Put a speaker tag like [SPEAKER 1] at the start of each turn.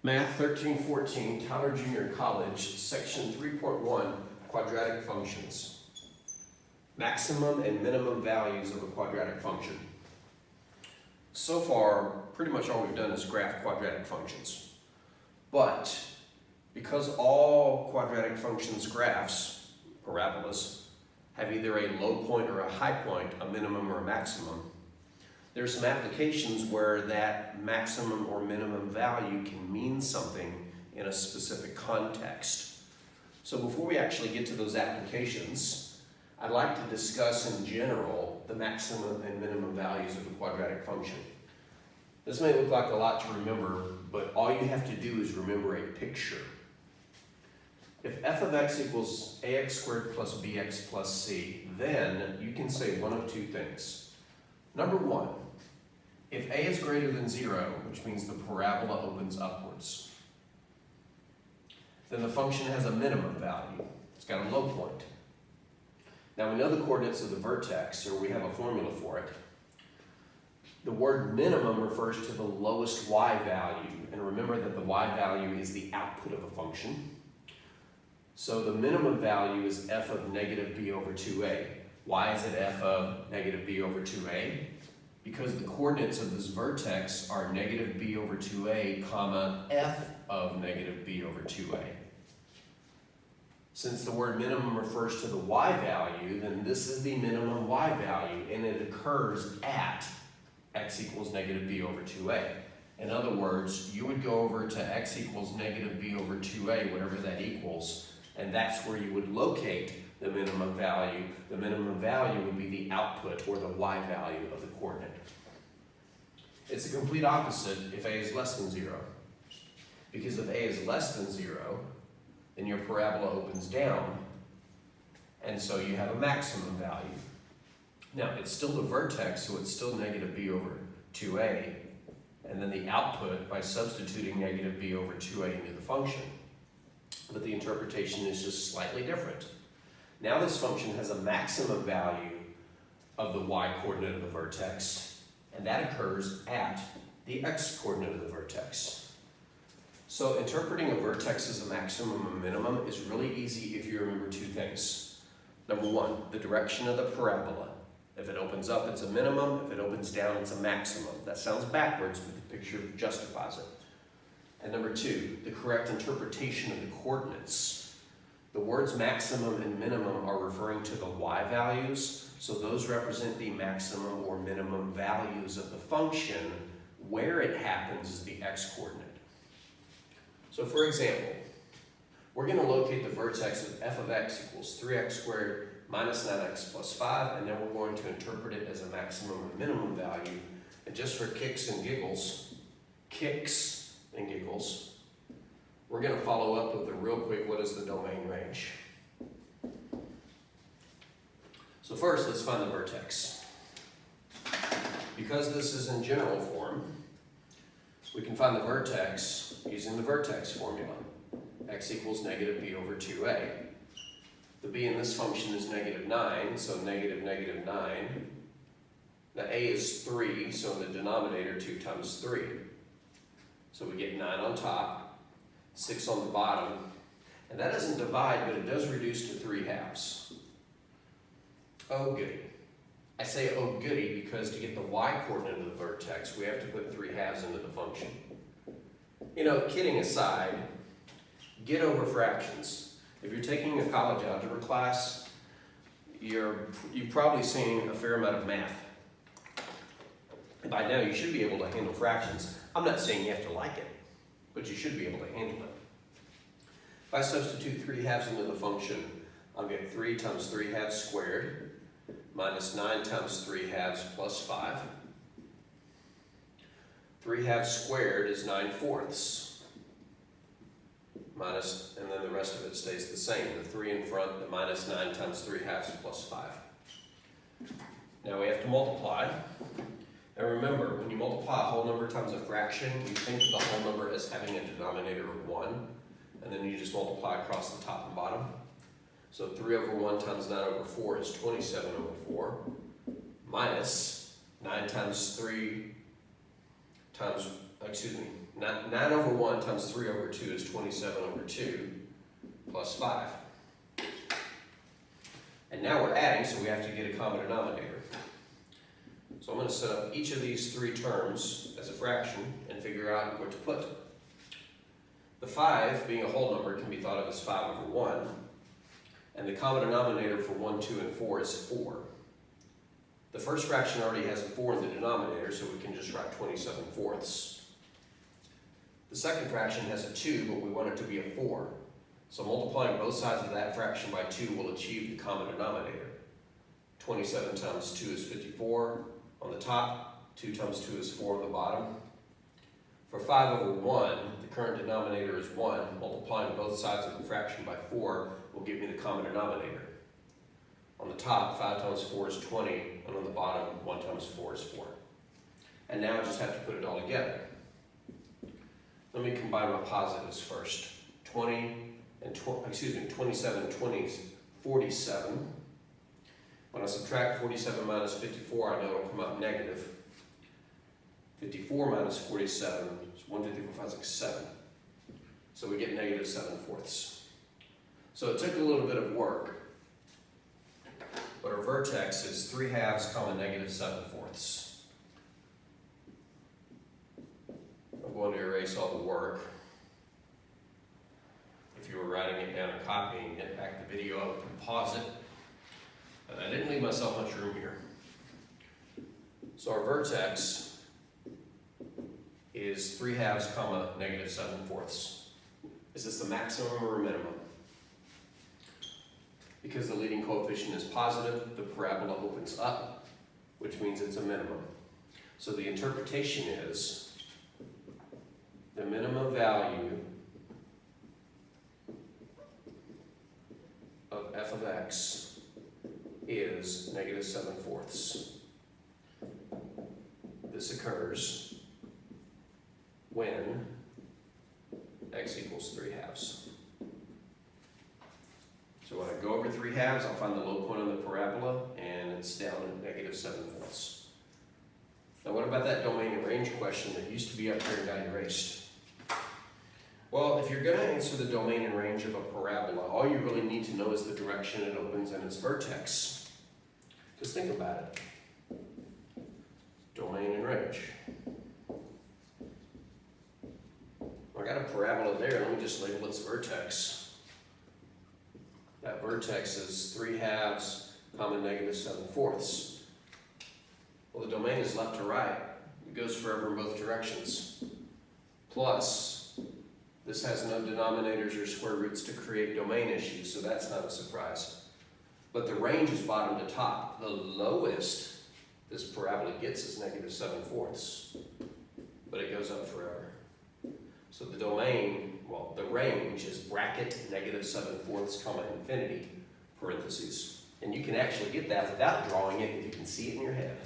[SPEAKER 1] Math 1314, Tyler Junior College, Section 3.1, Quadratic Functions. Maximum and minimum values of a quadratic function. So far, pretty much all we've done is graph quadratic functions. But because all quadratic functions graphs, parabolas, have either a low point or a high point, a minimum or a maximum, there's some applications where that maximum or minimum value can mean something in a specific context. So before we actually get to those applications, I'd like to discuss in general the maximum and minimum values of a quadratic function. This may look like a lot to remember, but all you have to do is remember a picture. If f of x equals ax squared plus bx plus c, then you can say one of two things. Number one, if a is greater than 0, which means the parabola opens upwards, then the function has a minimum value. It's got a low point. Now we know the coordinates of the vertex, or we have a formula for it. The word minimum refers to the lowest y value, and remember that the y value is the output of a function. So the minimum value is f of negative b over 2a. Why is it f of negative b over 2a? Because the coordinates of this vertex are negative b over 2a, comma, f of negative b over 2a. Since the word minimum refers to the y value, then this is the minimum y value, and it occurs at x equals negative b over 2a. In other words, you would go over to x equals negative b over 2a, whatever that equals, and that's where you would locate the minimum value. The minimum value would be the output, or the y value of the coordinate. It's the complete opposite if a is less than 0. Because if a is less than 0, then your parabola opens down, and so you have a maximum value. Now, it's still the vertex, so it's still negative b over 2a, and then the output by substituting negative b over 2a into the function. But the interpretation is just slightly different. Now this function has a maximum value of the y-coordinate of the vertex, and that occurs at the x-coordinate of the vertex. So interpreting a vertex as a maximum and minimum is really easy if you remember two things. Number one, the direction of the parabola. If it opens up, it's a minimum. If it opens down, it's a maximum. That sounds backwards, but the picture justifies it. And number two, the correct interpretation of the coordinates. The words maximum and minimum are referring to the y values, so those represent the maximum or minimum values of the function. Where it happens is the x-coordinate. So for example, we're going to locate the vertex of f of x equals 3x squared minus 9x plus 5, and then we're going to interpret it as a maximum or minimum value. And just for kicks and giggles, we're going to follow up with a real quick, what is the domain range? So first, let's find the vertex. Because this is in general form, we can find the vertex using the vertex formula. X equals negative b over 2a. The b in this function is negative 9, so negative 9. The a is 3, so in the denominator, 2 times 3. So we get 9 on top, 6 on the bottom, and that doesn't divide, but it does reduce to 3/2. Oh goody. I say oh goody because to get the y-coordinate of the vertex, we have to put 3/2 into the function. You know, kidding aside, get over fractions. If you're taking a college algebra class, you've probably seen a fair amount of math. By now, you should be able to handle fractions. I'm not saying you have to like it, but you should be able to handle it. If I substitute 3/2 into the function, I'll get 3 times 3/2 squared minus 9 times 3/2 plus 5. 3/2 squared is 9/4. Minus, and then the rest of it stays the same. The 3 in front, the minus 9 times 3/2 plus 5. Now we have to multiply. And remember, when you multiply a whole number times a fraction, you think of the whole number as having a denominator of 1, and then you just multiply across the top and bottom. So 3 over 1 times 9 over 4 is 27 over 4, minus 9 times 3 times, 9 over 1 times 3 over 2 is 27 over 2 plus 5. And now we're adding, so we have to get a common denominator. So I'm going to set up each of these three terms as a fraction and figure out what to put. The 5, being a whole number, can be thought of as 5 over 1. And the common denominator for 1, 2, and 4 is 4. The first fraction already has a 4 in the denominator, so we can just write 27 fourths. The second fraction has a 2, but we want it to be a 4. So multiplying both sides of that fraction by 2 will achieve the common denominator. 27 times 2 is 54 on the top, 2 times 2 is 4 on the bottom. For 5 over 1, the current denominator is 1. Multiplying both sides of the fraction by 4 will give me the common denominator. On the top, 5 times 4 is 20, and on the bottom, 1 times 4 is 4. And now I just have to put it all together. Let me combine my positives first. 27 and 20 is 47. When I subtract 47 minus 54, I know it'll come out negative. 54 minus 47 is 1, 2, 3, 4, 5, 6, 7. So we get negative 7 fourths. So it took a little bit of work, but our vertex is 3 halves, negative 7 fourths. I'm going to erase all the work. If you were writing it down and copying it, back the video up and pause it. And I didn't leave myself much room here. So our vertex is 3 halves, negative 7 fourths. Is this the maximum or a minimum? Because the leading coefficient is positive, the parabola opens up, which means it's a minimum. So the interpretation is the minimum value of f of x is negative 7 fourths. This occurs when x equals 3 halves. So when I go over 3 halves, I'll find the low point on the parabola, and it's down at negative 7 fourths. Now what about that domain and range question that used to be up here and got erased? Well, if you're going to answer the domain and range of a parabola, all you really need to know is the direction it opens and its vertex. Just think about it. Domain and range. I got a parabola there, let me just label its vertex. That vertex is 3 halves, negative 7 fourths. Well, the domain is left to right. It goes forever in both directions. Plus, this has no denominators or square roots to create domain issues, so that's not a surprise. But the range is bottom to top. The lowest this parabola gets is negative 7 fourths, but it goes up forever. So the domain, well, the range is bracket negative 7 fourths, infinity, parentheses. And you can actually get that without drawing it if you can see it in your head.